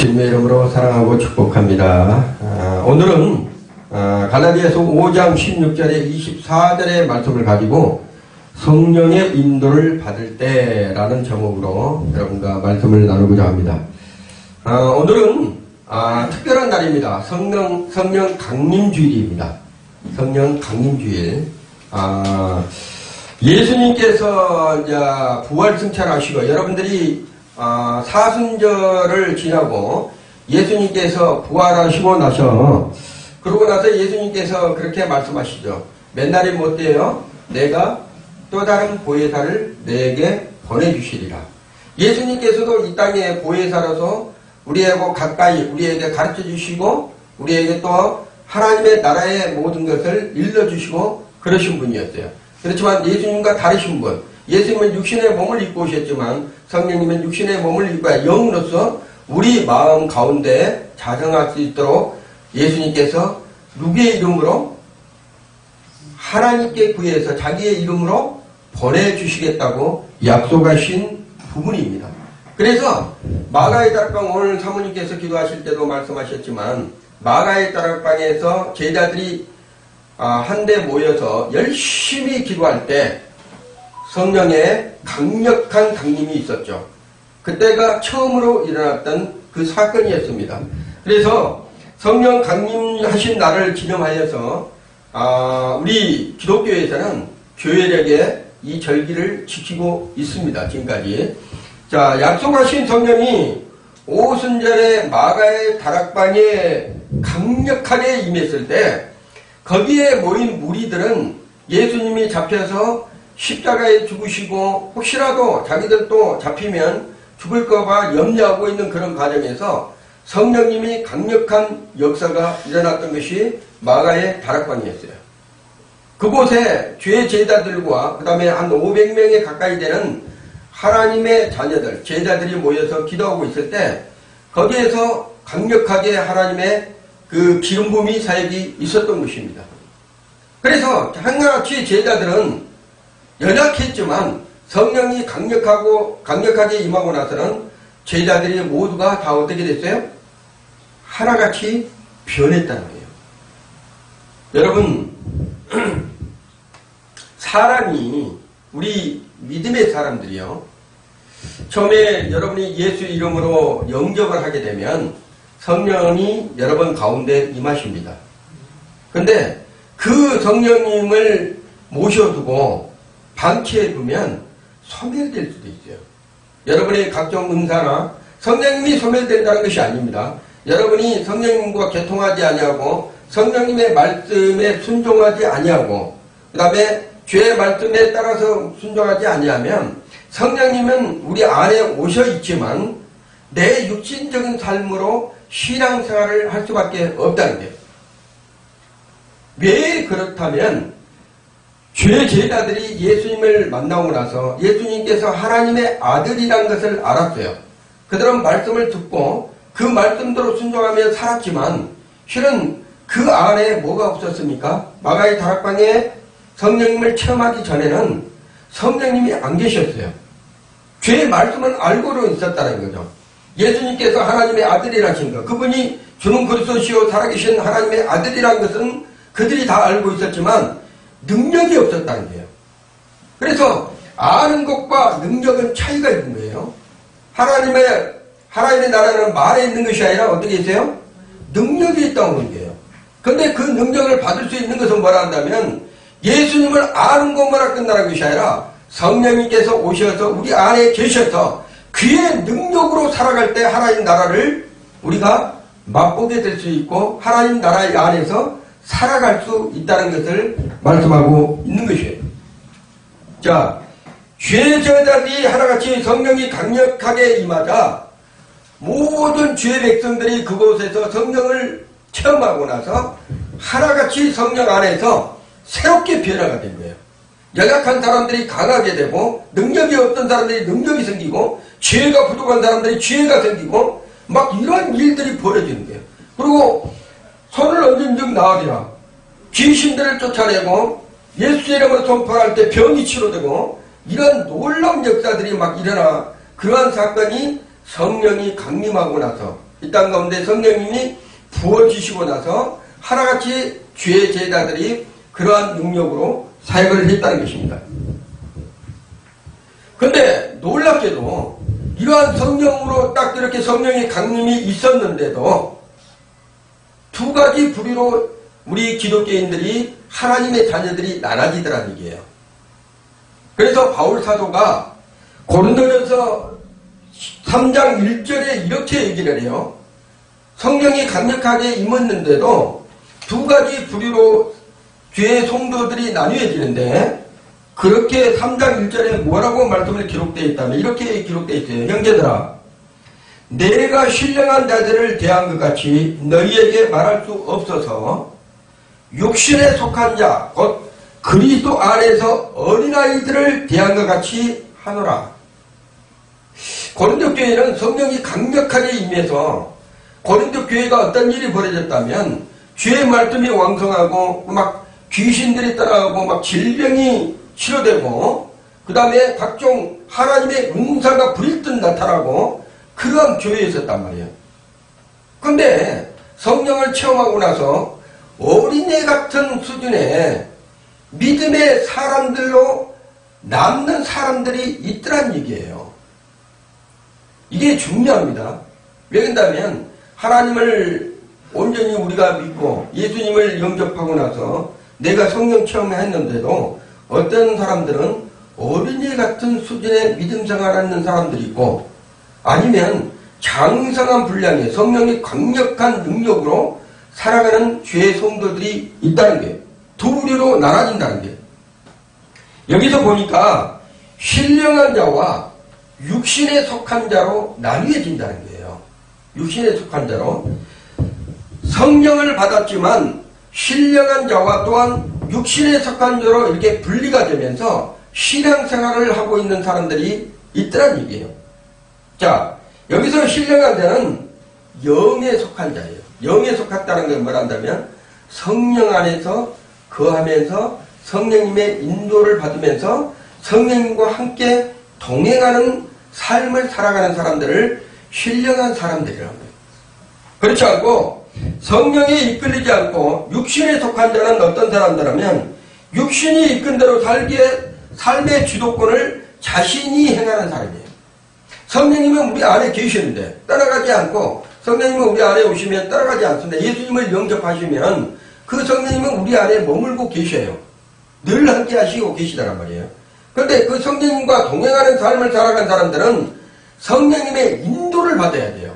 주님의 이름으로 사랑하고 축복합니다. 오늘은 갈라디아서 5장 16절에 24절의 말씀을 가지고 성령의 인도를 받을 때라는 제목으로 여러분과 말씀을 나누고자 합니다. 오늘은 특별한 날입니다. 성령 강림주일입니다. 성령 강림주일. 예수님께서 이제 부활 승천하시고 여러분들이 사순절을 지나고 예수님께서 부활하시고 나서 그러고 나서 예수님께서 그렇게 말씀하시죠. 맨날이 못돼요. 내가 또 다른 보혜사를 내게 보내주시리라. 예수님께서도 이 땅에 보혜사로서 우리하고 가까이 우리에게 가르쳐 주시고 우리에게 또 하나님의 나라의 모든 것을 일러주시고 그러신 분이었어요. 그렇지만 예수님과 다르신 분, 예수님은 육신의 몸을 입고 오셨지만 성령님은 육신의 몸을 입고 영으로서 우리 마음 가운데 자정할 수 있도록 예수님께서 누구의 이름으로? 하나님께 구해서 자기의 이름으로 보내주시겠다고 약속하신 부분입니다. 그래서 마가의 다락방, 오늘 사모님께서 기도하실 때도 말씀하셨지만 마가의 다락방에서 제자들이 한데 모여서 열심히 기도할 때 성령의 강력한 강림이 있었죠. 그때가 처음으로 일어났던 그 사건이었습니다. 그래서 성령 강림하신 날을 기념하여서 우리 기독교에서는 교회력에 이 절기를 지키고 있습니다. 지금까지. 자, 약속하신 성령이 오순절에 마가의 다락방에 강력하게 임했을 때 거기에 모인 무리들은 예수님이 잡혀서 십자가에 죽으시고 혹시라도 자기들도 잡히면 죽을까봐 염려하고 있는 그런 과정에서 성령님이 강력한 역사가 일어났던 것이 마가의 다락방이었어요. 그곳에 주의 제자들과 그 다음에 한 500명에 가까이 되는 하나님의 자녀들, 제자들이 모여서 기도하고 있을 때 거기에서 강력하게 하나님의 그 기름 부음이 사역이 있었던 것입니다. 그래서 한가같이 제자들은 연약했지만 성령이 강력하게 임하고 나서는 제자들이 모두가 다 어떻게 됐어요? 하나같이 변했다는 거예요. 여러분, 사람이, 우리 믿음의 사람들이요, 처음에 여러분이 예수 이름으로 영접을 하게 되면 성령이 여러분 가운데 임하십니다. 근데 그 성령님을 모셔두고 방치해두면 소멸될 수도 있어요. 여러분의 각종 은사나 성령님이 소멸된다는 것이 아닙니다. 여러분이 성령님과 개통하지 아니하고 성령님의 말씀에 순종하지 아니하고 그 다음에 주의 말씀에 따라서 순종하지 아니하면 성령님은 우리 안에 오셔 있지만 내 육신적인 삶으로 신앙생활을 할 수밖에 없다는 거예요. 왜 그렇다면 주의 제자들이 예수님을 만나고 나서 예수님께서 하나님의 아들이란 것을 알았어요. 그들은 말씀을 듣고 그 말씀대로 순종하며 살았지만 실은 그 안에 뭐가 없었습니까? 마가의 다락방에 성령님을 체험하기 전에는 성령님이 안 계셨어요. 주의 말씀은 알고는 있었다는 거죠. 예수님께서 하나님의 아들이라신 것, 그분이 주는 그리스도시요 살아계신 하나님의 아들이라는 것은 그들이 다 알고 있었지만 능력이 없었다는 거예요. 그래서 아는 것과 능력은 차이가 있는 거예요. 하나님의 나라는 말에 있는 것이 아니라 어떻게 있어요? 능력이 있다고 하는 거예요. 근데 그 능력을 받을 수 있는 것은 뭐라 한다면 예수님을 아는 것만으로 끝나는 것이 아니라 성령님께서 오셔서 우리 안에 계셔서 그의 능력으로 살아갈 때 하나님 나라를 우리가 맛보게 될 수 있고 하나님 나라 안에서 살아갈 수 있다는 것을 말씀하고 있는 것이에요. 자, 주의 제자들이 하나같이 성령이 강력하게 임하자 모든 주의 백성들이 그곳에서 성령을 체험하고 나서 하나같이 성령 안에서 새롭게 변화가 된 거예요. 연약한 사람들이 강하게 되고 능력이 없던 사람들이 능력이 생기고 지혜가 부족한 사람들이 지혜가 생기고 막 이런 일들이 벌어지는 거예요. 그리고 손을 얹은 즉 나으리라. 귀신들을 쫓아내고 예수 이름으로 선포할 때 병이 치료되고 이런 놀라운 역사들이 막 일어나 그러한 사건이 성령이 강림하고 나서 이 땅 가운데 성령님이 부어주시고 나서 하나같이 주의 제자들이 그러한 능력으로 사역을 했다는 것입니다. 근데 놀랍게도 이러한 성령으로 딱 이렇게 성령의 강림이 있었는데도 두 가지 부류로 우리 기독교인들이 하나님의 자녀들이 나눠지더라는 얘기예요. 그래서 바울 사도가 고린도전서 3장 1절에 이렇게 얘기를 해요. 성령이 강력하게 임했는데도 두 가지 부류로 주의 성도들이 나뉘어지는데 그렇게 3장 1절에 뭐라고 말씀을 기록되어 있다면 이렇게 기록되어 있어요. 형제들아, 내가 신령한 자들을 대한 것 같이 너희에게 말할 수 없어서 육신에 속한 자, 곧 그리스도 안에서 어린아이들을 대한 것 같이 하노라. 고린도 교회는 성령이 강력하게 임해서 고린도 교회가 어떤 일이 벌어졌다면 주의 말씀이 왕성하고 막 귀신들이 따라가고 막 질병이 치료되고 그 다음에 각종 하나님의 은사가 불일듯 나타나고 그러한 교회에 있었단 말이에요. 그런데 성령을 체험하고 나서 어린애 같은 수준의 믿음의 사람들로 남는 사람들이 있더란 얘기예요. 이게 중요합니다. 왜 그런다면 하나님을 온전히 우리가 믿고 예수님을 영접하고 나서 내가 성령 체험을 했는데도 어떤 사람들은 어린이 같은 수준의 믿음 생활하는 사람들이 있고 아니면 장성한 분량의 성령의 강력한 능력으로 살아가는 주의 성도들이 있다는 게 두 부류로 나눠진다는 게 여기서 보니까 신령한 자와 육신에 속한 자로 나뉘어진다는 거예요. 육신에 속한 자로 성령을 받았지만 신령한 자와 또한 육신에 속한 자로 이렇게 분리가 되면서 신앙생활을 하고 있는 사람들이 있더란 얘기예요. 자, 여기서 신령한 자는 영에 속한 자예요. 영에 속했다는 건 뭐란다면 성령 안에서 거하면서 성령님의 인도를 받으면서 성령님과 함께 동행하는 삶을 살아가는 사람들을 신령한 사람들이라고 해요. 그렇지 않고 성령에 이끌리지 않고 육신에 속한 자는 어떤 사람들이라면 육신이 이끈 대로 살기에 삶의 주도권을 자신이 행하는 사람이에요. 성령님은 우리 안에 계시는데 따라가지 않고 성령님은 우리 안에 오시면 따라가지 않습니다. 예수님을 영접하시면 그 성령님은 우리 안에 머물고 계셔요. 늘 함께 하시고 계시다란 말이에요. 그런데 그 성령님과 동행하는 삶을 살아간 사람들은 성령님의 인도를 받아야 돼요.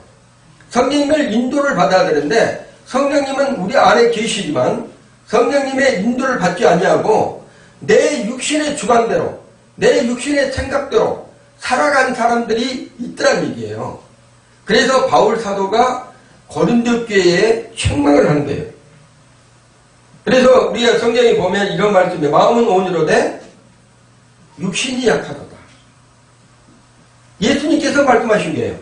성령님의 인도를 받아야 되는데 성령님은 우리 안에 계시지만 성령님의 인도를 받지 아니하고 내 육신의 주관대로 내 육신의 생각대로 살아간 사람들이 있더란 얘기예요. 그래서 바울 사도가 고린도 교회에 책망을 하는 거예요. 그래서 우리가 성경에 보면 이런 말씀이에요. 마음은 온유로되 육신이 약하도다. 예수님께서 말씀하신 거예요.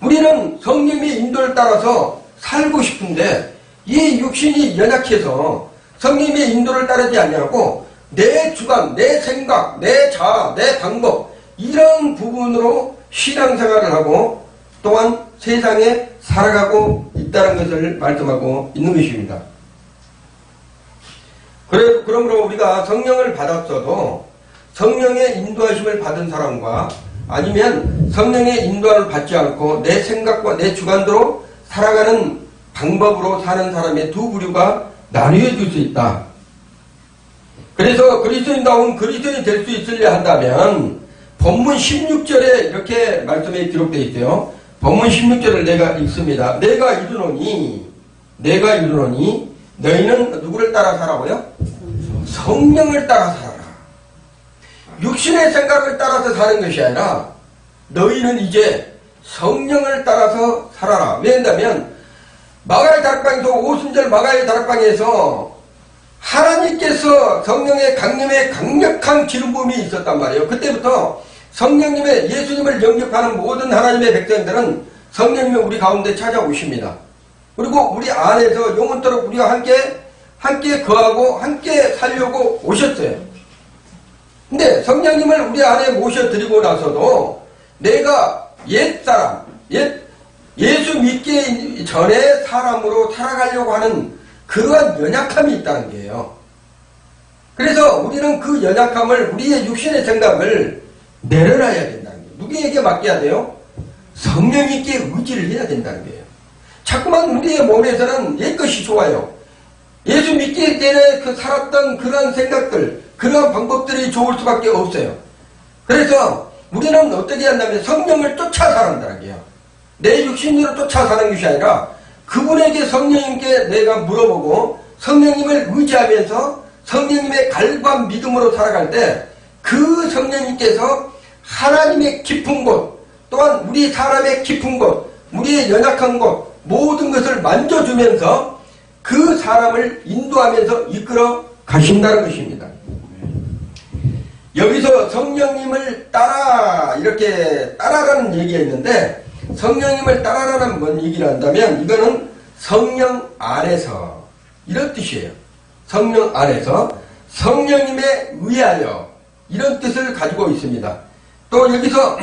우리는 성령의 인도를 따라서 살고 싶은데 이 육신이 연약해서 성령의 인도를 따르지 않냐고 내 주관, 내 생각, 내 자아, 내 방법 이런 부분으로 신앙생활을 하고 또한 세상에 살아가고 있다는 것을 말씀하고 있는 것입니다. 그러므로 우리가 성령을 받았어도 성령의 인도하심을 받은 사람과 아니면 성령의 인도를 받지 않고 내 생각과 내 주관대로 살아가는 방법으로 사는 사람의 두 부류가 나뉘어질 수 있다. 그래서 그리스도인다운 그리스도인이 될 수 있으려 한다면 본문 16절에 이렇게 말씀에 기록되어 있어요. 본문 16절을 내가 읽습니다. 내가 이르노니 너희는 누구를 따라 살아고요? 성령을 따라 살아라. 육신의 생각을 따라서 사는 것이 아니라 너희는 이제 성령을 따라서 살아라. 왜냐하면 마가의 다락방에서 오순절 마가의 다락방에서 하나님께서 성령의 강림에 강력한 기름 부음이 있었단 말이에요. 그때부터 성령님의 예수님을 영접하는 모든 하나님의 백성들은 성령님이 우리 가운데 찾아오십니다. 그리고 우리 안에서 영원토록 우리와 함께 거하고 함께 살려고 오셨어요. 근데 성령님을 우리 안에 모셔드리고 나서도 내가 옛사람, 예수 예수 믿기 전에 사람으로 살아가려고 하는 그러한 연약함이 있다는 거예요. 그래서 우리는 그 연약함을, 우리의 육신의 생각을 내려놔야 된다는 거예요. 누구에게 맡겨야 돼요? 성령님께 의지를 해야 된다는 거예요. 자꾸만 우리의 몸에서는 옛것이 좋아요. 예수 믿기 전에 살았던 그러한 생각들, 그러한 방법들이 좋을 수밖에 없어요. 그래서 우리는 어떻게 한다면 성령을 쫓아 살아간다는 거예요. 내 육신으로 쫓아 사는 것이 아니라 그분에게, 성령님께 내가 물어보고 성령님을 의지하면서 성령님의 갈구한 믿음으로 살아갈 때 그 성령님께서 하나님의 깊은 곳, 또한 우리 사람의 깊은 곳, 우리의 연약한 곳, 모든 것을 만져주면서 그 사람을 인도하면서 이끌어 가신다는 것입니다. 여기서 성령님을 따라, 이렇게 따라라는 얘기가 있는데, 성령님을 따라라는 뭔 얘기를 한다면 이거는 성령 안에서, 이런 뜻이에요. 성령 안에서 성령님에 의하여, 이런 뜻을 가지고 있습니다. 또 여기서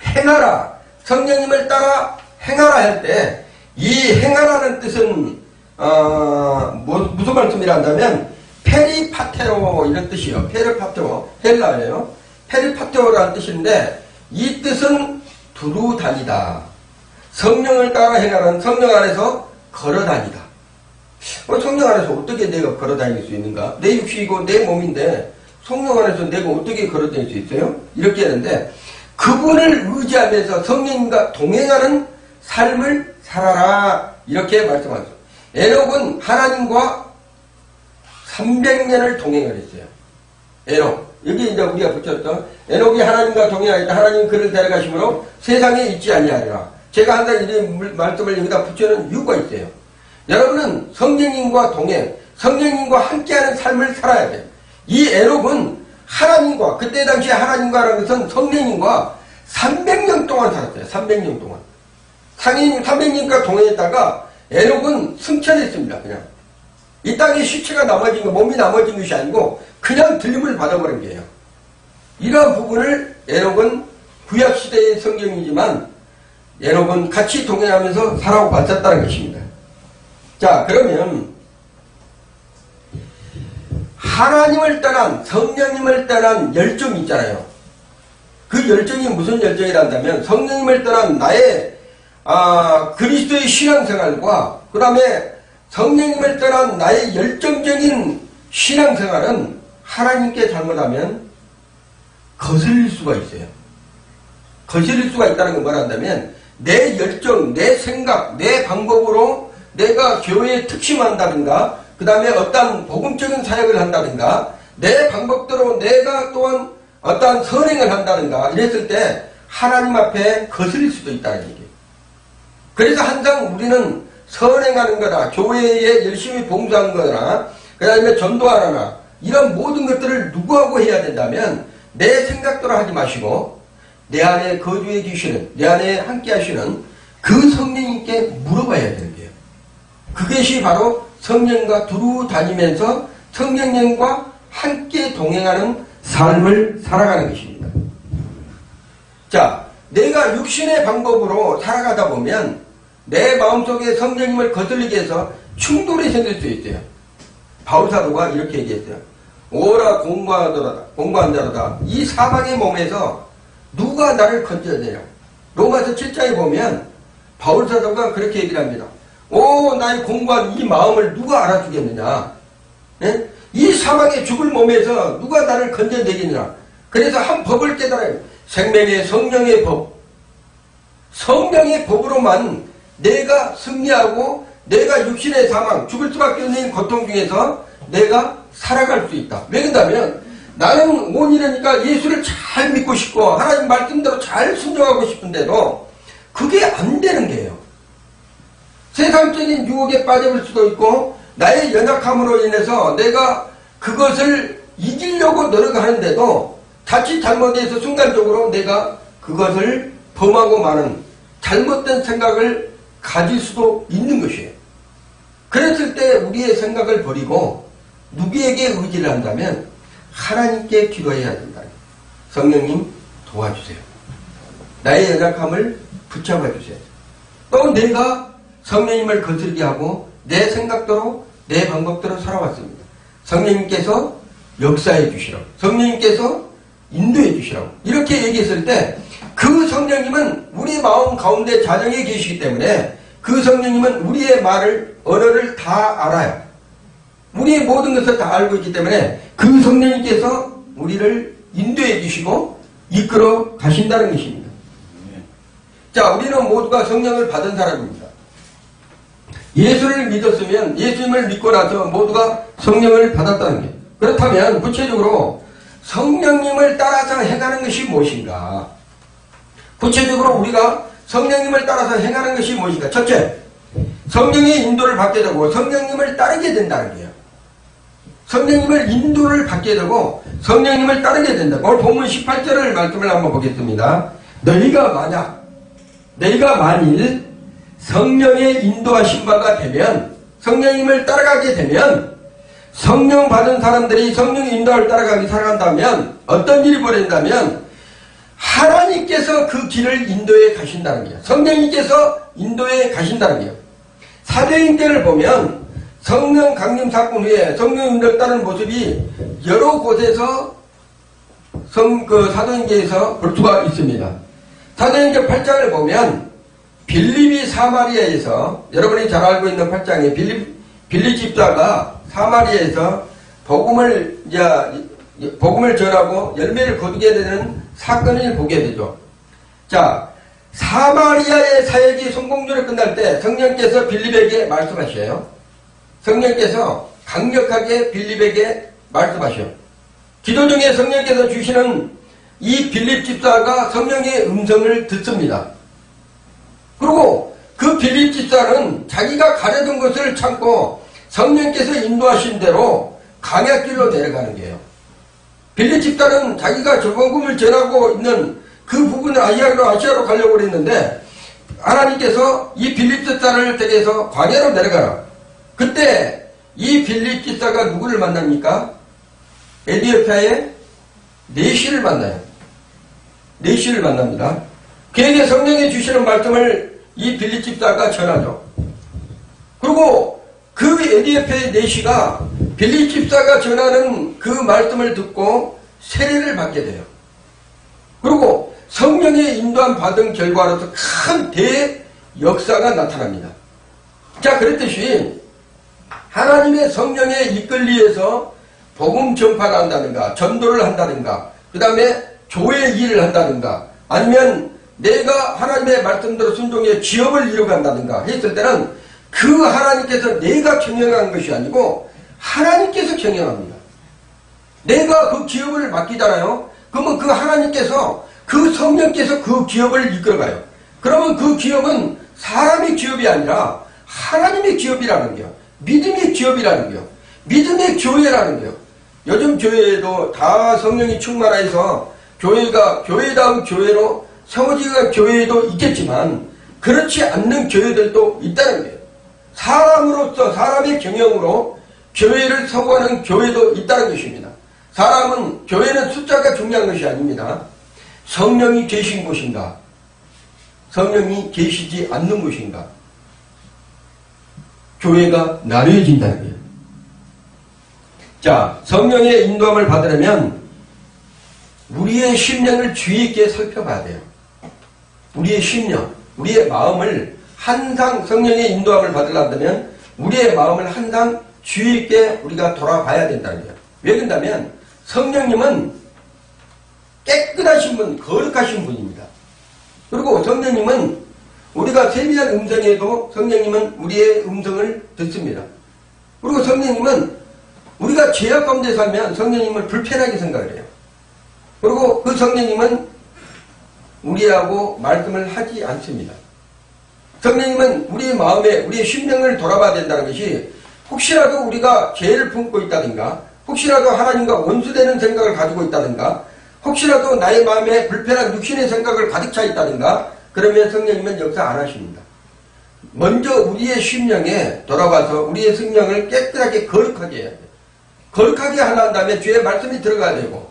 행하라, 성령님을 따라 행하라 할 때 이 행하라는 뜻은 무슨 말씀이라 한다면 페리파테오, 이런 뜻이에요. 페리파테오, 헬라어예요. 페리파테오라는 뜻인데 이 뜻은 두루 다니다. 성령을 따라 행하라는, 성령 안에서 걸어 다니다. 성령 안에서 어떻게 내가 걸어 다닐 수 있는가? 내 육신이고 내 몸인데 성령 안에서 내가 어떻게 걸어 다닐 수 있어요? 이렇게 하는데, 그분을 의지하면서 성령님과 동행하는 삶을 살아라, 이렇게 말씀하셨어요. 에녹은 하나님과 300년을 동행을 했어요. 에녹, 여기 이제 우리가 붙였던 에녹이 하나님과 동행하였다. 하나님 그를 데려가심으로 세상에 있지 아니하리라. 제가 항상 이 말씀을 여기다 붙여놓은 이유가 있어요. 여러분은 성령님과 동행, 성령님과 함께하는 삶을 살아야 돼요. 이 에녹은 하나님과, 그때 당시에 하나님과라는 것은 성령님과 300년 동안 살았어요. 300년 동안. 300년과 동행했다가 에녹은 승천했습니다. 그냥. 이 땅에 시체가 남아진 거, 몸이 남아진 것이 아니고 그냥 들림을 받아버린 거예요. 이러한 부분을 에녹은 구약시대의 성경이지만 에녹은 같이 동행하면서 살아왔었다는 것입니다. 자, 그러면 하나님을 떠난, 성령님을 떠난 열정이 있잖아요. 그 열정이 무슨 열정이란다면 성령님을 떠난 나의 그리스도의 신앙생활과 그 다음에 성령님을 떠난 나의 열정적인 신앙생활은 하나님께 잘못하면 거슬릴 수가 있어요. 거슬릴 수가 있다는 건 뭐란다면 내 열정, 내 생각, 내 방법으로 내가 교회에 특심한다든가 그 다음에 어떤 복음적인 사역을 한다든가 내 방법대로 내가 또한 어떤 선행을 한다든가 이랬을 때 하나님 앞에 거슬릴 수도 있다는 얘기예요. 그래서 항상 우리는 선행하는 거다, 교회에 열심히 봉사하는 거나 그 다음에 전도하거나 이런 모든 것들을 누구하고 해야 된다면 내 생각대로 하지 마시고 내 안에 거주해 계시는, 내 안에 함께 하시는 그 성령님께 물어봐야 되는 거예요. 그것이 바로 성령과 두루 다니면서 성령님과 함께 동행하는 삶을 살아가는 것입니다. 자, 내가 육신의 방법으로 살아가다 보면 내 마음속에 성령님을 거슬리게 해서 충돌이 생길 수 있어요. 바울사도가 이렇게 얘기했어요. 오라 공고한자로다. 이 사방의 몸에서 누가 나를 건져내냐. 로마서 7장에 보면 바울사도가 그렇게 얘기를 합니다. 오, 나의 공고한 이 마음을 누가 알아주겠느냐. 예? 이 사방에 죽을 몸에서 누가 나를 건져내겠느냐. 그래서 한 법을 깨달아요. 생명의 성령의 법. 성령의 법으로만 내가 승리하고 내가 육신의 사망, 죽을 수밖에 없는 고통 중에서 내가 살아갈 수 있다. 왜 그런다면 나는 온이라니까 예수를 잘 믿고 싶고 하나님 말씀대로 잘 순종하고 싶은데도 그게 안 되는 거예요. 세상적인 유혹에 빠져볼 수도 있고 나의 연약함으로 인해서 내가 그것을 이기려고 노력하는데도 자칫 잘못해서 순간적으로 내가 그것을 범하고 마는 잘못된 생각을 가질 수도 있는 것이에요. 그랬을 때 우리의 생각을 버리고 누구에게 의지를 한다면 하나님께 기도해야 된다. 성령님 도와주세요. 나의 연약함을 붙잡아 주세요. 또 내가 성령님을 거스르게 하고 내 생각대로 내 방법대로 살아왔습니다. 성령님께서 역사해 주시라고, 성령님께서 인도해 주시라고 이렇게 얘기했을 때 그 성령님은 우리 마음 가운데 자정에 계시기 때문에 그 성령님은 우리의 말을, 언어를 다 알아요. 우리의 모든 것을 다 알고 있기 때문에 그 성령님께서 우리를 인도해 주시고 이끌어 가신다는 것입니다. 자, 우리는 모두가 성령을 받은 사람입니다. 예수를 믿었으면, 예수님을 믿고 나서 모두가 성령을 받았다는 게. 그렇다면 구체적으로 성령님을 따라서 행하는 것이 무엇인가? 구체적으로 우리가 성령님을 따라서 행하는 것이 무엇인가? 첫째, 성령의 인도를 받게 되고 성령님을 따르게 된다는 거예요. 성령님을 인도를 받게 되고 성령님을 따르게 된다. 오늘 본문 18절을 말씀을 한번 보겠습니다. 너희가 만일 성령의 인도하신 바가 되면, 성령님을 따라가게 되면, 성령 받은 사람들이 성령의 인도를 따라가게 살아간다면 어떤 일이 벌어진다면 하나님께서 그 길을 인도해 가신다는 거예요. 성령님께서 인도해 가신다는 거예요. 사도행전을 보면 성령 강림 사건 후에 성령 인도를 따르는 모습이 여러 곳에서 사도행전에서 볼 수가 있습니다. 사도행전 8장을 보면 빌립이 사마리아에서, 여러분이 잘 알고 있는 8장에 빌립 집사가 사마리아에서 복음을 전하고 열매를 거두게 되는 사건을 보게 되죠. 자, 사마리아의 사역이 성공적으로 끝날 때 성령께서 빌립에게 말씀하셔요. 성령께서 강력하게 빌립에게 말씀하셔요. 기도 중에 성령께서 주시는 이 빌립 집사가 성령의 음성을 듣습니다. 그리고 그 빌립 집사는 자기가 가려던 것을 참고 성령께서 인도하신 대로 강약길로 내려가는 거예요. 빌립 집사는 자기가 복음을 전하고 있는 그 부분을 아시아로 가려고 그랬는데 하나님께서 이 빌립 집사를 택해서 광야로 내려가라. 그때 이 빌립 집사가 누구를 만납니까? 에티오피아의 네시를 만나요. 네시를 만납니다. 그에게 성령이 주시는 말씀을 이 빌립 집사가 전하죠. 그리고 그 에티오피아의 네시가 빌립 집사가 전하는 그 말씀을 듣고 세례를 받게 돼요. 그리고 성령의 인도함 받은 결과로서 큰 대역사가 나타납니다. 자, 그랬듯이 하나님의 성령에 이끌리에서 복음 전파를 한다든가 전도를 한다든가 그 다음에 교회 일을 한다든가 아니면 내가 하나님의 말씀대로 순종해 기업을 이루어간다든가 했을 때는 그 하나님께서 내가 경영하는 것이 아니고 하나님께서 경영합니다. 내가 그 기업을 맡기잖아요. 그러면 그 하나님께서, 그 성령께서 그 기업을 이끌어가요. 그러면 그 기업은 사람의 기업이 아니라 하나님의 기업이라는 거예요. 믿음의 기업이라는 거예요. 믿음의 교회라는 거예요. 요즘 교회에도 다 성령이 충만해서 교회가 교회다운 교회로 세워지는 교회도 있겠지만 그렇지 않는 교회들도 있다는 거예요. 사람으로서, 사람의 경영으로 교회를 서구하는 교회도 있다는 것입니다. 사람은, 교회는 숫자가 중요한 것이 아닙니다. 성령이 계신 곳인가? 성령이 계시지 않는 곳인가? 교회가 나뉘어진다는 거예요. 자, 성령의 인도함을 받으려면 우리의 심령을 주의 있게 살펴봐야 돼요. 우리의 심령, 우리의 마음을 항상 성령의 인도함을 받으려면 우리의 마음을 항상 주의 있게 우리가 돌아봐야 된다는 거예요. 왜 그런다면 성령님은 깨끗하신 분, 거룩하신 분입니다. 그리고 성령님은 우리가 세미한 음성에도 성령님은 우리의 음성을 듣습니다. 그리고 성령님은 우리가 죄악 가운데 살면 성령님을 불편하게 생각을 해요. 그리고 그 성령님은 우리하고 말씀을 하지 않습니다. 성령님은 우리의 마음에, 우리의 심령을 돌아봐야 된다는 것이 혹시라도 우리가 죄를 품고 있다든가 혹시라도 하나님과 원수되는 생각을 가지고 있다든가 혹시라도 나의 마음에 불편한 육신의 생각을 가득 차 있다든가 그러면 성령님은 역사 안 하십니다. 먼저 우리의 심령에 돌아와서 우리의 성령을 깨끗하게 거룩하게 해야 돼요. 거룩하게 한 다음에 주의 말씀이 들어가야 되고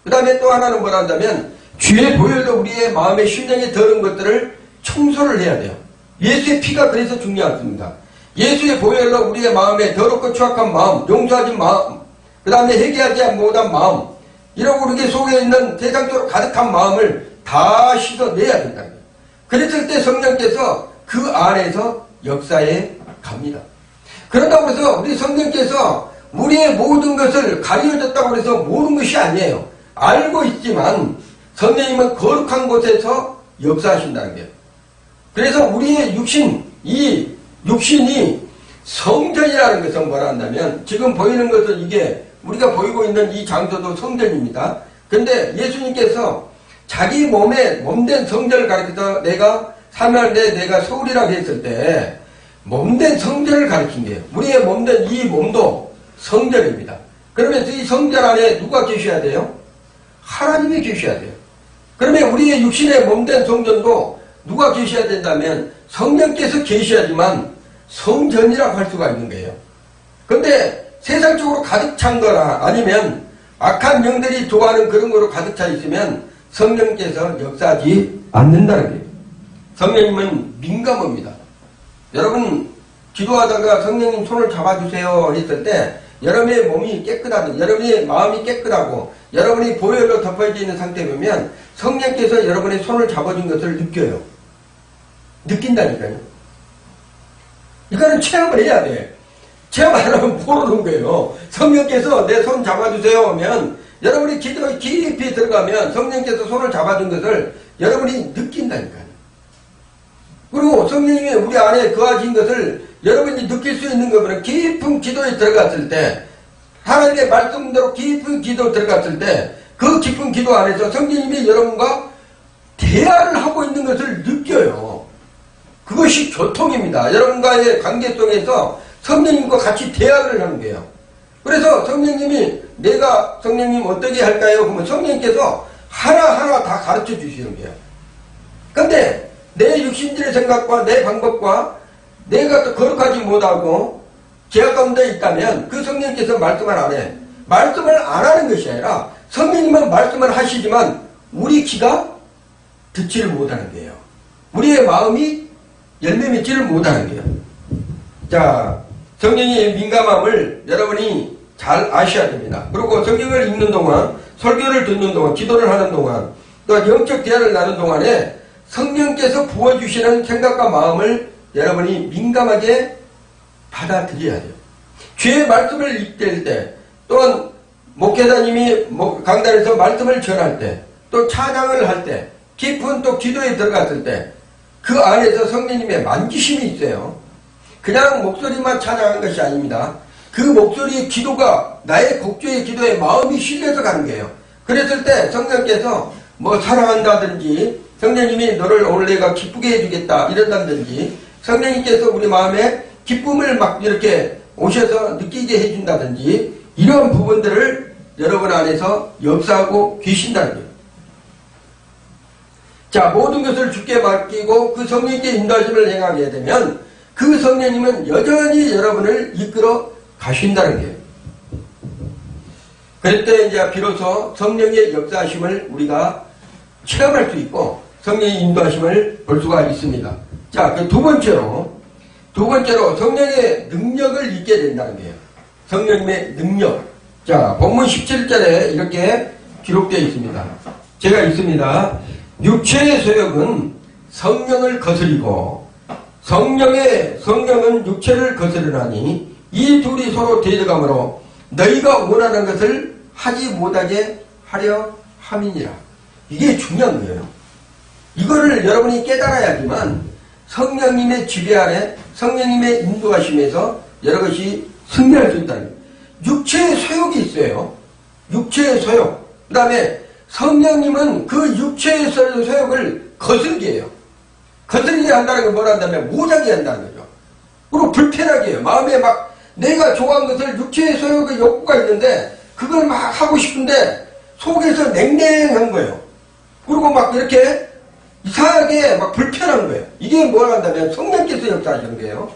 그 다음에 또 하나는 뭐라 한다면 주의 보혈도 우리의 마음의 심령에 더러운 것들을 청소를 해야 돼요. 예수의 피가 그래서 중요합니다. 예수의 보혈로 우리의 마음에 더럽고 추악한 마음, 용서하지 마음, 그 다음에 회개하지 못한 마음, 이런 우리 속에 있는 세상적으로 가득한 마음을 다 씻어내야 된다는 거예요. 그랬을 때 성령께서 그 안에서 역사에 갑니다. 그런다고 해서 우리 성령께서 우리의 모든 것을 가려졌다고 해서 모든 것이 아니에요. 알고 있지만 성령님은 거룩한 곳에서 역사하신다는 거예요. 그래서 우리의 육신, 이 육신이 성전이라는 것은 뭐라 한다면 지금 보이는 것은 이게 우리가 보이고 있는 이 장소도 성전입니다. 근데 예수님께서 자기 몸에 몸된 성전을 가리켜서 내가 사면에 내가 서울이라고 했을 때 몸된 성전을 가리킨 거예요. 우리의 몸된 이 몸도 성전입니다. 그러면 이 성전 안에 누가 계셔야 돼요? 하나님이 계셔야 돼요. 그러면 우리의 육신의 몸된 성전도 누가 계셔야 된다면 성령께서 계셔야지만 성전이라고 할 수가 있는 거예요. 근데 세상적으로 가득 찬 거나 아니면 악한 영들이 좋아하는 그런 거로 가득 차 있으면 성령께서 역사하지 않는다는 거예요. 성령님은 민감합니다. 여러분 기도하다가 성령님 손을 잡아주세요 했을 때 여러분의 몸이 깨끗하고 여러분의 마음이 깨끗하고 여러분이 보혈로 덮어져 있는 상태에 보면 성령께서 여러분의 손을 잡아준 것을 느껴요. 느낀다니까요. 이거는 체험을 해야 돼. 체험 안 하면 모르는 거예요. 성령께서 내 손 잡아주세요 하면 여러분이 기도에 깊이 들어가면 성령께서 손을 잡아준 것을 여러분이 느낀다니까요. 그리고 성령님이 우리 안에 거하신 것을 여러분이 느낄 수 있는 거는 깊은 기도에 들어갔을 때 하나님의 말씀대로 깊은 기도에 들어갔을 때 그 깊은 기도 안에서 성령님이 여러분과 대화를 하고 있는 것을 느껴요. 그것이 교통입니다. 여러분과의 관계 속에서 성령님과 같이 대화를 하는 거예요. 그래서 성령님이 내가 성령님 어떻게 할까요? 그러면 성령님께서 하나하나 다 가르쳐 주시는 거예요. 근데 내 육신들의 생각과 내 방법과 내가 또 거룩하지 못하고 죄악 가운데 있다면 그 성령께서 말씀을 안 해. 말씀을 안 하는 것이 아니라 성령님은 말씀을 하시지만 우리 귀가 듣지를 못하는 거예요. 우리의 마음이 열매 맺지를 못하는 거예요. 자, 성령의 민감함을 여러분이 잘 아셔야 됩니다. 그리고 성경을 읽는 동안, 설교를 듣는 동안, 기도를 하는 동안, 또 영적 대화를 나누는 동안에 성령께서 부어주시는 생각과 마음을 여러분이 민감하게 받아들여야 돼요. 주의 말씀을 읽을 때, 또한 목회자님이 강단에서 말씀을 전할 때, 또 찬양을 할 때, 깊은 또 기도에 들어갔을 때, 그 안에서 성령님의 만지심이 있어요. 그냥 목소리만 찬양한 것이 아닙니다. 그 목소리의 기도가 나의 곡조의 기도에 마음이 실려서 가는 거예요. 그랬을 때 성령께서 뭐 사랑한다든지 성령님이 너를 오늘 내가 기쁘게 해주겠다 이런다든지 성령님께서 우리 마음에 기쁨을 막 이렇게 오셔서 느끼게 해준다든지 이런 부분들을 여러분 안에서 역사하고 계신다는 거예요. 자, 모든 것을 주께 맡기고 그 성령님께 인도하심을 행하게 되면 그 성령님은 여전히 여러분을 이끌어 가신다는 거예요. 그럴 때 이제 비로소 성령의 역사하심을 우리가 체험할 수 있고 성령의 인도하심을 볼 수가 있습니다. 자, 그 두 번째로 성령의 능력을 잊게 된다는 거예요. 성령님의 능력. 자, 본문 17절에 이렇게 기록되어 있습니다. 제가 읽습니다. 육체의 소욕은 성령을 거스리고 성령은 육체를 거스르나니 이 둘이 서로 대적함으로 너희가 원하는 것을 하지 못하게 하려 함이니라. 이게 중요한 거예요. 이거를 여러분이 깨달아야지만 성령님의 지배 아래 성령님의 인도하심에서 여러 것이 승리할 수 있다는 거예요. 육체의 소욕이 있어요. 육체의 소욕. 그 다음에 성령님은 그 육체의 소욕을 거스르게 해요. 거스르게 한다는 건 뭐라 한다면 무작위 한다는 거죠. 그리고 불편하게 해요. 마음에 막 내가 좋아하는 것을 육체의 소욕의 욕구가 있는데 그걸 막 하고 싶은데 속에서 냉랭한 거예요. 그리고 막 이렇게 이상하게 막 불편한 거예요. 이게 뭐라 한다면 성령께서 역사하시는 거예요.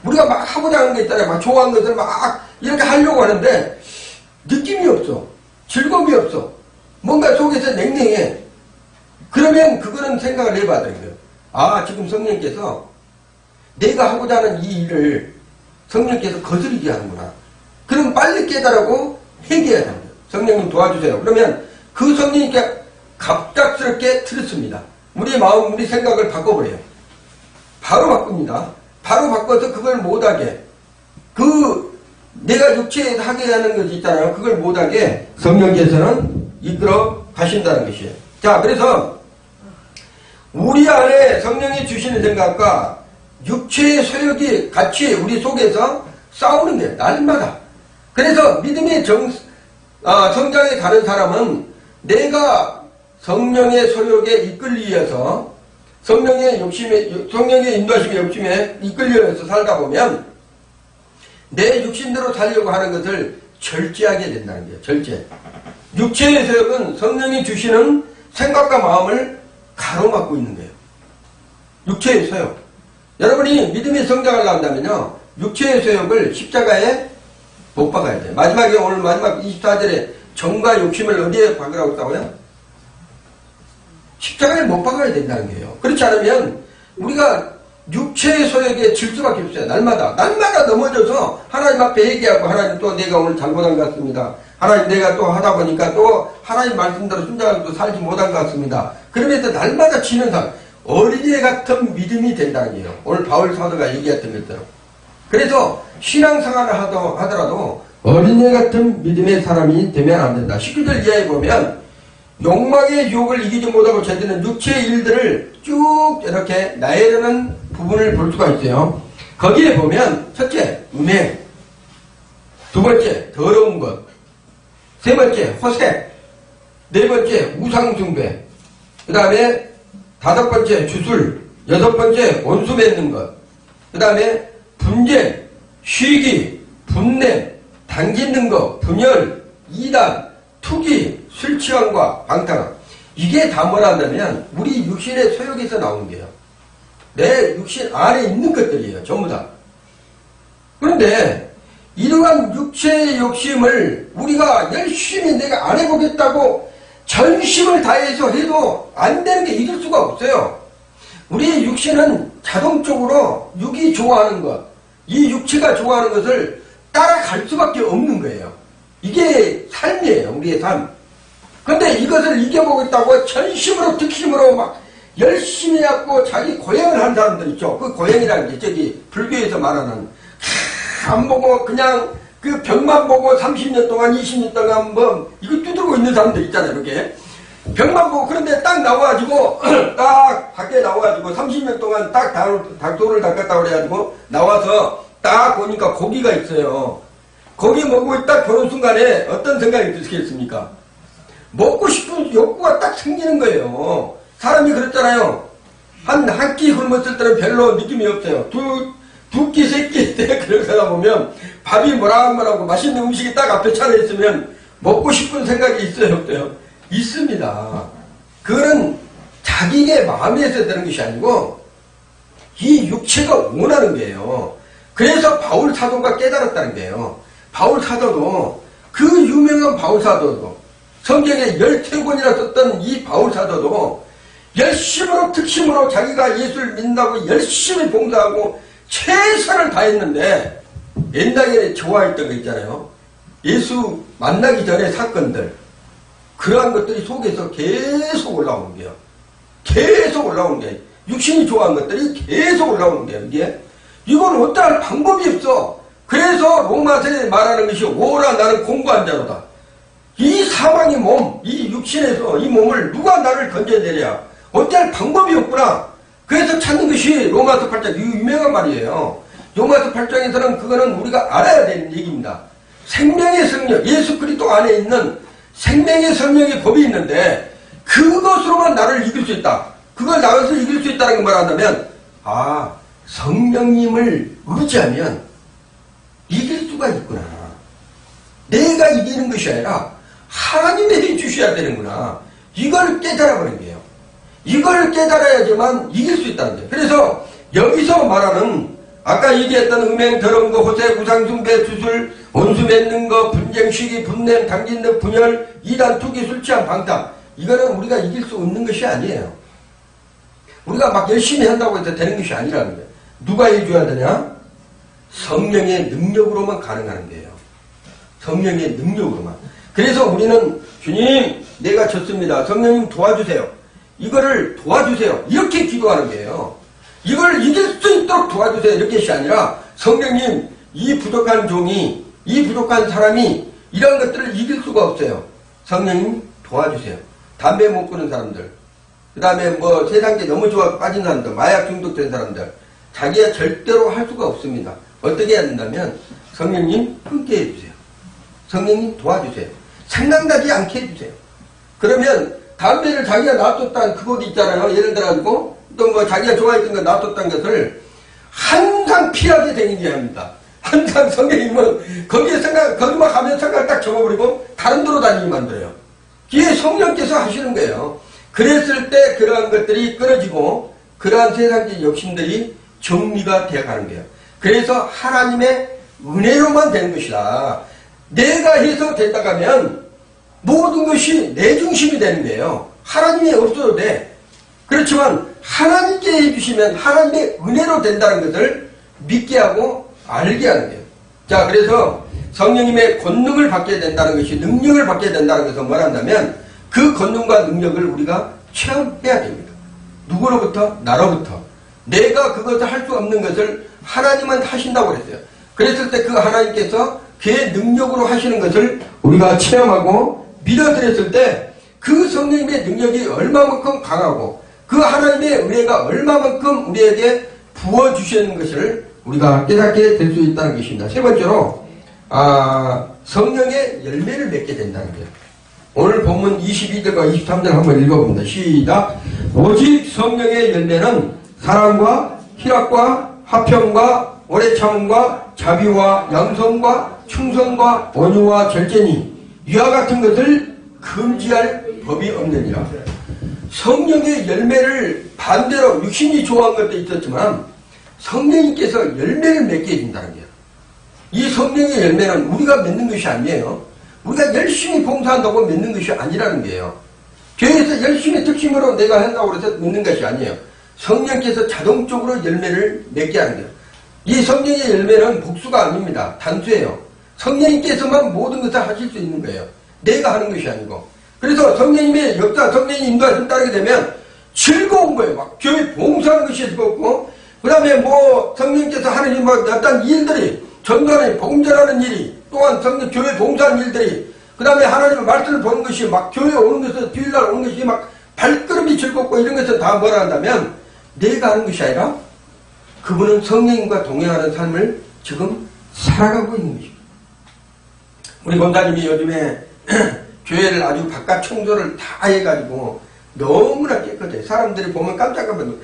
우리가 막 하고자 하는 게 있잖아요. 막 좋아하는 것을 막 이렇게 하려고 하는데 느낌이 없어. 즐거움이 없어. 뭔가 속에서 냉랭해. 그러면 그거는 생각을 해봐야 되는 거예요. 아, 지금 성령께서 내가 하고자 하는 이 일을 성령께서 거스르게 하는구나. 그럼 빨리 깨달고 회개해야 합니다. 성령님 도와주세요. 그러면 그 성령님께 갑작스럽게 틀었습니다. 우리의 마음, 우리 생각을 바꿔버려요. 바로 바꿉니다. 바로 바꿔서 그걸 못하게, 내가 육체에서 하게 하는 것이 있잖아요. 그걸 못하게 성령께서는 이끌어 가신다는 것이에요. 자, 그래서 우리 안에 성령이 주시는 생각과 육체의 소욕이 같이 우리 속에서 싸우는 거예요. 날마다. 그래서 믿음의 성장에 가는 사람은 내가 성령의 소욕에 이끌리어서 성령의 인도하심의 욕심에 이끌려서 살다 보면 내 육신대로 살려고 하는 것을 절제하게 된다는 거예요. 절제. 육체의 소욕은 성령이 주시는 생각과 마음을 가로막고 있는 거예요. 육체의 소욕. 여러분이 믿음의 성장을 한다면요, 육체의 소욕을 십자가에 못 박아야 돼요. 마지막에, 오늘 마지막 24절에 정과 욕심을 어디에 박으라고 했다고요? 십자가에 못 박아야 된다는 거예요. 그렇지 않으면 우리가 육체의 소욕에 질 수밖에 없어요. 날마다 넘어져서 하나님 앞에 얘기하고, 하나님 또 내가 오늘 잘못한 것 같습니다. 하나님 내가 또 하다 보니까 또 하나님 말씀대로 순종하고 살지 못한 것 같습니다. 그러면서 날마다 지는 삶, 어린애 같은 믿음이 된다는 거예요. 오늘 바울 사도가 얘기했던 것대로. 그래서 신앙생활을 하더라도 어린애 같은 믿음의 사람이 되면 안 된다. 19절 이하에 보면 욕망의 유혹을 이기지 못하고 저지르는 육체의 일들을 쭉 이렇게 나열하는 부분을 볼 수가 있어요. 거기에 보면 첫째, 음행. 두 번째, 더러운 것. 세 번째, 허세. 네 번째, 우상숭배. 그 다음에 다섯 번째, 주술. 여섯 번째, 원수 맺는 것. 그 다음에 분쟁, 시기, 분냄, 당짓는 것, 분열, 이단, 투기, 술 취함과 방탕함. 이게 다 뭐라 한다면 우리 육신의 소욕에서 나오는 거예요. 내 육신 안에 있는 것들이에요. 전부 다. 그런데 이러한 육체의 욕심을 우리가 열심히 내가 안 해보겠다고 전심을 다해서 해도 안 되는 게 이길 수가 없어요. 우리의 육신은 자동적으로 육이 좋아하는 것, 이 육체가 좋아하는 것을 따라갈 수밖에 없는 거예요. 이게 삶이에요. 우리의 삶. 근데 이것을 이겨보겠다고 전심으로 특심으로 막 열심히 해갖고 자기 고행을 한 사람들 있죠. 그 고행이라는 게 저기 불교에서 말하는 안 보고 그냥 그 벽만 보고 30년 동안 20년 동안 뭐 이거 두들고 있는 사람들 있잖아요. 이렇게 벽만 보고. 그런데 딱 나와가지고 딱 밖에 나와가지고 30년 동안 딱 닭도를 닦았다고 그래가지고 나와서 딱 보니까 고기가 있어요. 고기 먹고 딱 보는 순간에 어떤 생각이 드시겠습니까? 먹고 싶은 욕구가 딱 생기는 거예요. 사람이 그랬잖아요. 한 끼 굶었을 때는 별로 느낌이 없어요. 두 끼, 세 끼 때 그러다 보면 밥이 뭐라고 맛있는 음식이 딱 앞에 차려 있으면 먹고 싶은 생각이 있어요, 없어요? 있습니다. 그거는 자기의 마음에서 되는 것이 아니고 이 육체가 원하는 거예요. 그래서 바울 사도가 깨달았다는 거예요. 바울 사도도, 그 유명한 바울 사도도, 성경에 13권이나 썼던 이 바울 사도도 열심으로 특심으로 자기가 예수를 믿는다고 열심히 봉사하고 최선을 다했는데, 옛날에 좋아했던 거 있잖아요. 예수 만나기 전에 사건들, 그러한 것들이 속에서 계속 올라오는 거예요. 계속 올라오는 거예요. 육신이 좋아하는 것들이 계속 올라오는 거예요. 이건 어떠할 방법이 없어. 그래서 로마서에 말하는 것이 오라 나는 공고한 자로다. 이 사망의 몸, 이 육신에서 이 몸을 누가 나를 건져내랴. 어떠할 방법이 없구나. 그래서 찾는 것이 로마서 8장, 유명한 말이에요. 로마서 8장에서는 그거는 우리가 알아야 되는 얘기입니다. 생명의 성령, 예수 그리스도 안에 있는 생명의 성령의 법이 있는데 그것으로만 나를 이길 수 있다. 그걸 나가서 이길 수 있다는 걸 말한다면, 성령님을 의지하면 이길 수가 있구나. 내가 이기는 것이 아니라 하나님이 주셔야 되는구나. 이걸 깨달아버린 거예요. 이걸 깨달아야지만 이길 수 있다는 거예요. 그래서 여기서 말하는 아까 얘기했던 음행, 더러운 거, 호세, 우상숭배, 주술, 원수 맺는 거, 분쟁, 시기, 분냄, 당짓는 분열, 이단, 투기, 술 취함, 방탕. 이거는 우리가 이길 수 없는 것이 아니에요. 우리가 막 열심히 한다고 해서 되는 것이 아니라는 거예요. 누가 해줘야 되냐? 성령의 능력으로만 가능한 거예요. 성령의 능력으로만. 그래서 우리는 주님 내가 졌습니다. 성령님 도와주세요. 이거를 도와주세요. 이렇게 기도하는 거예요. 이걸 이길 수 있도록 도와주세요. 이렇게 아니라 성령님 이 부족한 종이 이 부족한 사람이 이런 것들을 이길 수가 없어요. 성령님 도와주세요. 담배 못 끊는 사람들, 그 다음에 뭐 세상에 너무 좋아 빠진 사람들, 마약 중독된 사람들, 자기가 절대로 할 수가 없습니다. 어떻게 해야 된다면 성령님 끊게 해주세요. 성령님 도와주세요. 생각나지 않게 해주세요. 그러면 담배를 자기가 놔뒀다는 그것 있잖아요. 예를 들어가지고 또 뭐 자기가 좋아했던 거 놔뒀다는 것을 항상 피하게 되게 합니다. 항상 성령님은 거기에 거기만 가면 생각 딱 접어버리고 다른 데로 다니게 만들어요. 이게 성령께서 하시는 거예요. 그랬을 때 그러한 것들이 끊어지고 그러한 세상적인 욕심들이 정리가 되어가는 거예요. 그래서 하나님의 은혜로만 되는 것이다. 내가 해서 된다고 하면 모든 것이 내 중심이 되는 거예요. 하나님이 없어도 돼. 그렇지만 하나님께 해주시면 하나님의 은혜로 된다는 것을 믿게 하고 알게 하는 거예요. 자, 그래서 성령님의 권능을 받게 된다는 것이 능력을 받게 된다는 것은 뭐란다면 그 권능과 능력을 우리가 체험해야 됩니다. 누구로부터? 나로부터. 내가 그것을 할 수 없는 것을 하나님은 하신다고 그랬어요. 그랬을 때 그 하나님께서 그의 능력으로 하시는 것을 우리가 체험하고 믿어드렸을 때 그 성령님의 능력이 얼마만큼 강하고 그 하나님의 은혜가 얼마만큼 우리에게 부어주시는 것을 우리가 깨닫게 될 수 있다는 것입니다. 세 번째로 성령의 열매를 맺게 된다는 거예요. 오늘 본문 22절과 23절 한번 읽어봅니다. 시작. 오직 성령의 열매는 사랑과 희락과 화평과 오래 참음과 자비와 양성과 충성과 온유와 절제니 이와 같은 것을 금지할 법이 없느니라. 성령의 열매를 반대로 육신이 좋아한 것도 있었지만 성령님께서 열매를 맺게 해준다는 거예요. 이 성령의 열매는 우리가 맺는 것이 아니에요. 우리가 열심히 봉사한다고 맺는 것이 아니라는 거예요. 교회에서 열심히 특심으로 내가 한다고 해서 맺는 것이 아니에요. 성령께서 자동적으로 열매를 맺게 하는 거예요. 이 성령의 열매는 복수가 아닙니다. 단수예요. 성령님께서만 모든 것을 하실 수 있는 거예요. 내가 하는 것이 아니고. 그래서 성령님의 역사, 성령님 인도하심 따르게 되면 즐거운 거예요. 막 교회 봉사하는 것이 즐겁고, 그 다음에 뭐 성령님께서 하는 막 어떤 일들이, 전도하는 봉전하는 일이, 또한 성령 교회 봉사하는 일들이, 그 다음에 하나님의 말씀을 보는 것이 막 교회에 오는 것에서 주일날 오는 것이 막 발걸음이 즐겁고 이런 것은 다 뭐라 한다면 내가 하는 것이 아니라 그분은 성령님과 동행하는 삶을 지금 살아가고 있는 것입니다. 우리 권사님이 요즘에 교회를 아주 바깥 청소를 다 해가지고 너무나 깨끗해. 사람들이 보면 깜짝깜짝 놀라요.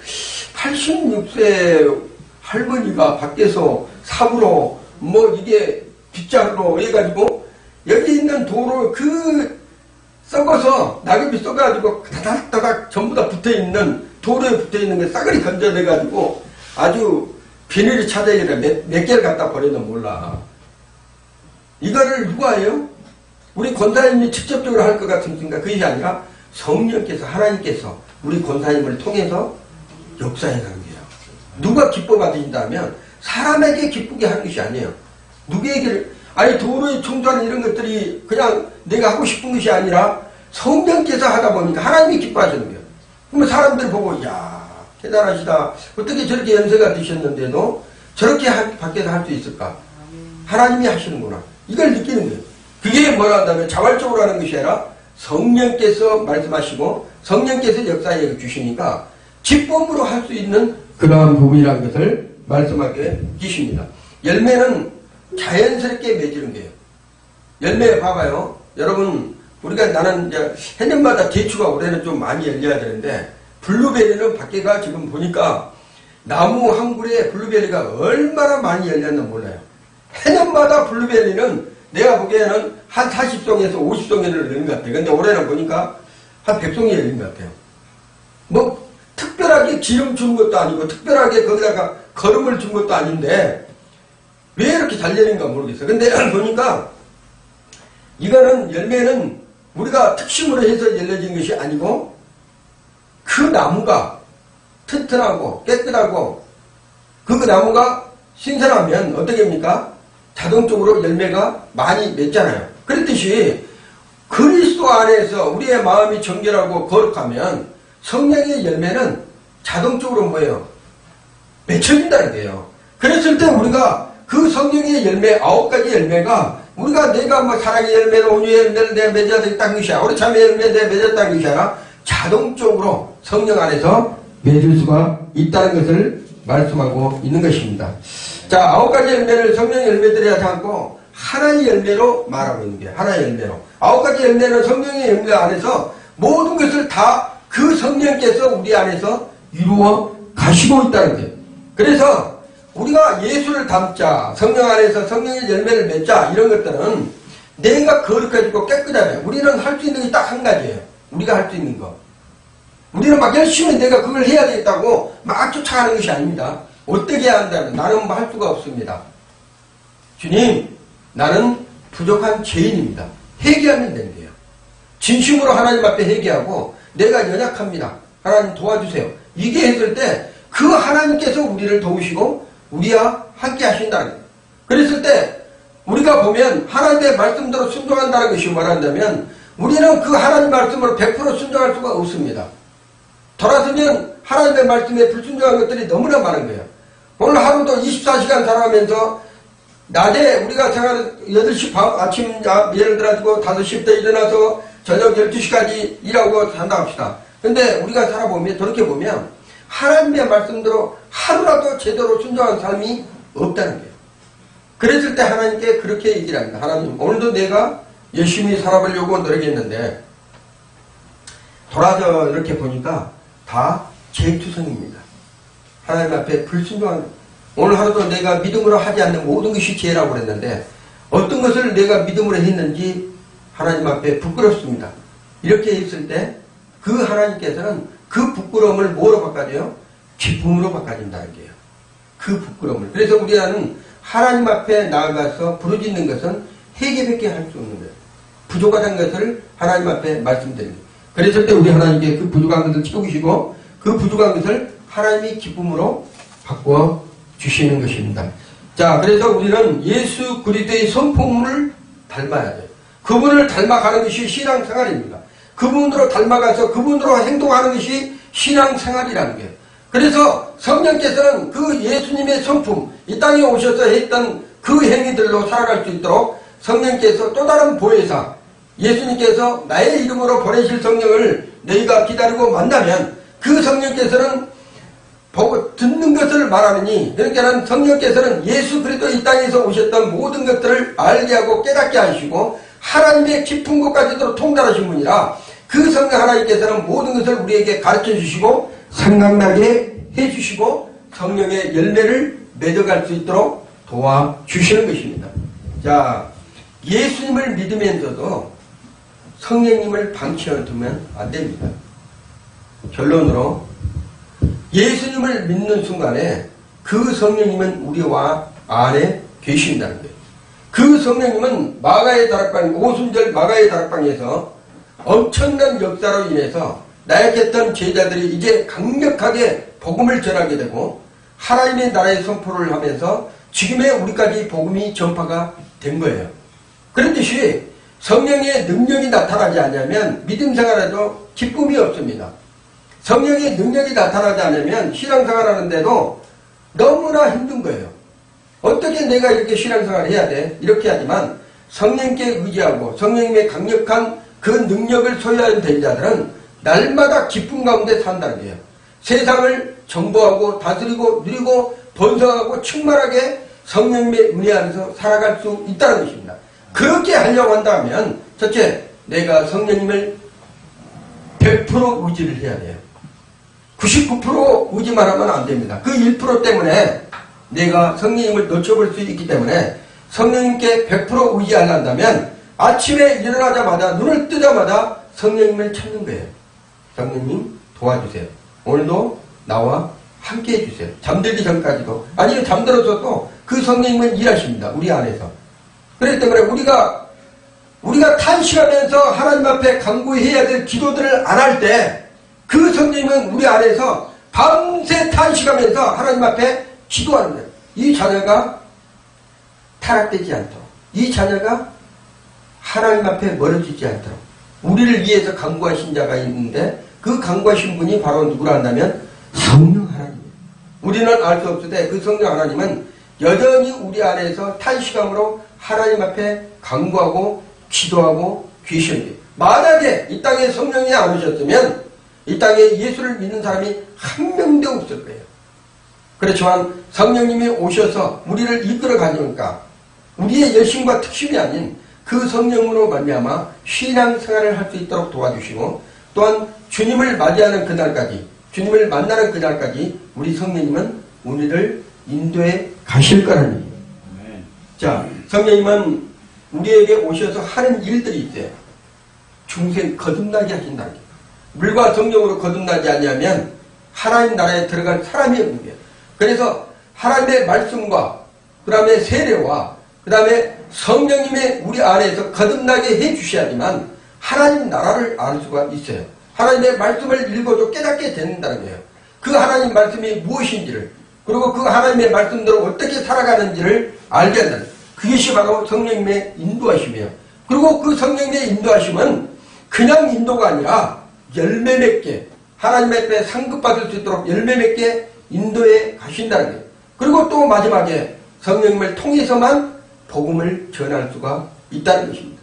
86세 할머니가 밖에서 삽으로 뭐 이게 빗자루로 해가지고 여기 있는 도로 썩어서 낙엽이 썩어가지고 다닥다닥 전부 다 붙어있는 도로에 붙어있는 게 싸그리 건져내가지고 아주 비닐이 차대기를 몇 개를 갖다 버려도 몰라. 이거를 누가 해요? 우리 권사님이 직접적으로 할 것 같으니까 그것이 아니라 성령께서 하나님께서 우리 권사님을 통해서 역사해 가는 거예요. 누가 기뻐 받으신다면 사람에게 기쁘게 하는 것이 아니에요. 누구에게 아니 도로에 청소하는 이런 것들이 그냥 내가 하고 싶은 것이 아니라 성령께서 하다 보니까 하나님이 기뻐하시는 거예요. 그러면 사람들 보고 야 대단하시다. 어떻게 저렇게 연세가 드셨는데도 저렇게 밖에서 할 수 있을까? 하나님이 하시는구나. 이걸 느끼는 거예요. 그게 뭐라 한다면 자발적으로 하는 것이 아니라 성령께서 말씀하시고 성령께서 역사해 주시니까 기쁨으로 할 수 있는 그러한 부분이라는 것을 말씀하게 계십니다. 열매는 자연스럽게 맺히는 거예요. 열매 봐봐요. 여러분 우리가 나는 이제 해년마다 대추가 올해는 좀 많이 열려야 되는데 블루베리는 밖에가 지금 보니까 나무 한 그루에 블루베리가 얼마나 많이 열렸나 몰라요. 해년마다 블루베리는 내가 보기에는 한 40송에서 50송에는 열린 것 같아요. 근데 올해는 보니까 한 100송이 열린 것 같아요. 뭐 특별하게 기름 준 것도 아니고 특별하게 거기다가 거름을 준 것도 아닌데 왜 이렇게 잘 열린가 모르겠어요. 근데 보니까 이거는 열매는 우리가 특심으로 해서 열려진 것이 아니고 그 나무가 튼튼하고 깨끗하고 그 나무가 신선하면 어떻게 합니까? 자동적으로 열매가 많이 맺잖아요. 그렇듯이 그리스도 안에서 우리의 마음이 정결하고 거룩하면 성령의 열매는 자동적으로 뭐예요? 맺혀진다는 거예요. 그랬을 때 우리가 그 성령의 열매 9가지 열매가 우리가 내가 뭐 사랑의 열매로 온유의 열매를 내가 맺어야 되겠다는 것이 아니라 우리 참의 열매를 내가 맺었다는 것이 아니라 자동적으로 성령 안에서 맺을 수가 있다는 것을 말씀하고 있는 것입니다. 자, 9가지 열매를 성령 열매들이 하지 않고 하나의 열매로 말하고 있는 거예요. 하나의 열매로. 9가지 열매는 성령의 열매 안에서 모든 것을 다 그 성령께서 우리 안에서 이루어 가시고 있다는 거예요. 그래서 우리가 예수를 닮자, 성령 안에서 성령의 열매를 맺자, 이런 것들은 내가 거룩해지고 깨끗하면 우리는 할 수 있는 게 딱 한 가지예요. 우리가 할 수 있는 거. 우리는 막 열심히 내가 그걸 해야 되겠다고 막 쫓아가는 것이 아닙니다. 어떻게 해야 한다면 나는 뭐 할 수가 없습니다. 주님, 나는 부족한 죄인입니다. 회개하면 되는 거예요. 진심으로 하나님 앞에 회개하고 내가 연약합니다. 하나님 도와주세요. 이게 했을 때 그 하나님께서 우리를 도우시고 우리와 함께 하신다는 거예요. 그랬을 때 우리가 보면 하나님의 말씀대로 순종한다는 것이 말한다면 우리는 그 하나님 말씀으로 100% 순종할 수가 없습니다. 돌아서면 하나님의 말씀에 불순종한 것들이 너무나 많은 거예요. 오늘 하루도 24시간 살아가면서 낮에 우리가 생활 8시 아침 예를 들어가지고 5시부터 일어나서 저녁 12시까지 일하고 산다 합시다. 근데 우리가 살아보면 돌이켜보면 하나님의 말씀대로 하루라도 제대로 순종한 삶이 없다는 거예요. 그랬을 때 하나님께 그렇게 얘기를 합니다. 하나님, 오늘도 내가 열심히 살아보려고 노력했는데 돌아서 이렇게 보니까 다 죄투성입니다. 하나님 앞에 불순종한, 오늘 하루도 내가 믿음으로 하지 않는 모든 것이 죄라고 그랬는데 어떤 것을 내가 믿음으로 했는지 하나님 앞에 부끄럽습니다. 이렇게 했을 때 그 하나님께서는 그 부끄러움을 뭐로 바꿔줘요? 기쁨으로 바꿔준다는 거예요. 그 부끄러움을. 그래서 우리는 하나님 앞에 나아가서 부르짖는 것은 회개밖에 할 수 없는 거예요. 부족한 것을 하나님 앞에 말씀드리는 거예요. 그랬을 때 우리 하나님께 그 부족한 것을 채우시고 그 부족한 것을 하나님이 기쁨으로 바꿔 주시는 것입니다. 자, 그래서 우리는 예수 그리스도의 성품을 닮아야 돼요. 그분을 닮아가는 것이 신앙생활입니다. 그분으로 닮아가서 그분으로 행동하는 것이 신앙생활이라는 거예요. 그래서 성령께서는 그 예수님의 성품, 이 땅에 오셔서 했던 그 행위들로 살아갈 수 있도록 성령께서 또 다른 보혜사, 예수님께서 나의 이름으로 보내실 성령을 너희가 기다리고 만나면 그 성령께서는 보고 듣는 것을 말하느니, 그러니까 성령께서는 예수 그리스도 이 땅에서 오셨던 모든 것들을 알게 하고 깨닫게 하시고 하나님의 깊은 곳까지도 통달하신 분이라 그 성령 하나님께서는 모든 것을 우리에게 가르쳐 주시고 생각나게 해 주시고 성령의 열매를 맺어갈 수 있도록 도와주시는 것입니다. 자, 예수님을 믿으면서도 성령님을 방치해 두면 안 됩니다. 결론으로 예수님을 믿는 순간에 그 성령님은 우리와 안에 계신다는 거예요. 그 성령님은 마가의 다락방, 오순절 마가의 다락방에서 엄청난 역사로 인해서 나약했던 제자들이 이제 강력하게 복음을 전하게 되고 하나님의 나라의 선포를 하면서 지금의 우리까지 복음이 전파가 된 거예요. 그렇듯이 성령의 능력이 나타나지 않으면 믿음 생활에도 기쁨이 없습니다. 성령의 능력이 나타나지 않으면 신앙생활하는데도 너무나 힘든 거예요. 어떻게 내가 이렇게 신앙생활을 해야 돼? 이렇게 하지만 성령께 의지하고 성령님의 강력한 그 능력을 소유하는 자들은 날마다 기쁨 가운데 산다는 거예요. 세상을 정보하고 다스리고 누리고 번성하고 충만하게 성령님의 은혜 안에서 살아갈 수 있다는 것입니다. 그렇게 하려고 한다면 첫째, 내가 성령님을 100% 의지를 해야 돼요. 99% 의지만 하면 안 됩니다. 그 1% 때문에 내가 성령님을 놓쳐볼 수 있기 때문에 성령님께 100% 의지한다면 아침에 일어나자마자 눈을 뜨자마자 성령님을 찾는 거예요. 성령님 도와주세요. 오늘도 나와 함께 해주세요. 잠들기 전까지도, 아니면 잠들어서도 그 성령님은 일하십니다. 우리 안에서. 그렇기 때문에 우리가 탄식하면서 하나님 앞에 간구해야 될 기도들을 안 할 때 그 성령님은 우리 안에서 밤새 탄식하면서 하나님 앞에 기도하는 거예요. 이 자녀가 타락되지 않도록, 이 자녀가 하나님 앞에 멀어지지 않도록 우리를 위해서 간구하신 자가 있는데 그 간구하신 분이 바로 누구라 한다면 성령 하나님이에요. 우리는 알 수 없으되 그 성령 하나님은 여전히 우리 안에서 탄식함으로 하나님 앞에 간구하고 기도하고 계시는데, 만약에 이 땅에 성령이 안 오셨으면 이 땅에 예수를 믿는 사람이 한 명도 없을 거예요. 그렇지만 성령님이 오셔서 우리를 이끌어 가니까 우리의 열심과 특심이 아닌 그 성령으로 말미암아 신앙생활을 할 수 있도록 도와주시고, 또한 주님을 맞이하는 그날까지, 주님을 만나는 그날까지 우리 성령님은 우리를 인도해 가실 거라는 얘기예요. 자, 성령님은 우리에게 오셔서 하는 일들이 있어요. 중생 거듭나게 하신다는 거예요. 물과 성령으로 거듭나지 않으면 하나님 나라에 들어갈 사람이 없는 거예요. 그래서 하나님의 말씀과 그 다음에 세례와 그 다음에 성령님의 우리 안에서 거듭나게 해주셔야지만 하나님 나라를 알 수가 있어요. 하나님의 말씀을 읽어도 깨닫게 된다는 거예요. 그 하나님 말씀이 무엇인지를, 그리고 그 하나님의 말씀대로 어떻게 살아가는지를 알게 한다는 거예요. 그것이 바로 성령님의 인도하심이에요. 그리고 그 성령님의 인도하심은 그냥 인도가 아니라 열매 맺게, 하나님 앞에 상급받을 수 있도록 열매 맺게 인도해 가신다는 거예요. 그리고 또 마지막에 성령님을 통해서만 복음을 전할 수가 있다는 것입니다.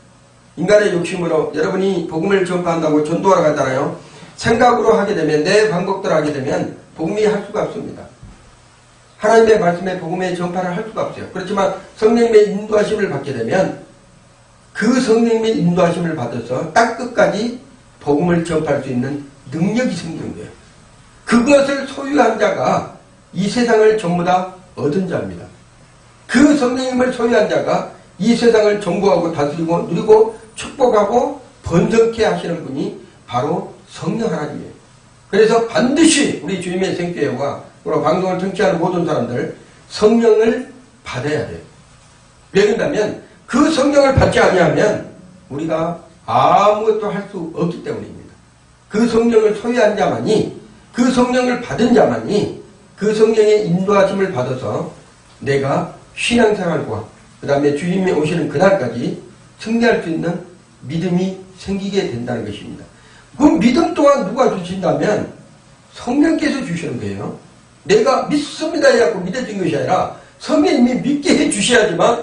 인간의 욕심으로 여러분이 복음을 전파한다고 전도하러 가잖아요. 생각으로 하게 되면, 내 방법대로 하게 되면 복음이 할 수가 없습니다. 하나님의 말씀에 복음의 전파를 할 수가 없어요. 그렇지만 성령님의 인도하심을 받게 되면 그 성령님의 인도하심을 받아서 땅끝까지 복음을 전파할 수 있는 능력이 생기는 거예요. 그것을 소유한 자가 이 세상을 전부 다 얻은 자입니다. 그 성령님을 소유한 자가 이 세상을 정복하고 다스리고 누리고 축복하고 번성케 하시는 분이 바로 성령 하나님이에요. 그래서 반드시 우리 주님의 생교회와 그리고 방송을 청취하는 모든 사람들 성령을 받아야 돼요. 왜 그런다면 그 성령을 받지 아니하면 우리가 아무것도 할 수 없기 때문입니다. 그 성령을 소유한 자만이, 그 성령을 받은 자만이 그 성령의 인도하심을 받아서 내가 신앙생활과 그 다음에 주님이 오시는 그날까지 승리할 수 있는 믿음이 생기게 된다는 것입니다. 그 믿음 또한 누가 주신다면 성령께서 주시는 거예요. 내가 믿습니다 해갖고 믿어진 것이 아니라 성령님이 믿게 해주셔야지만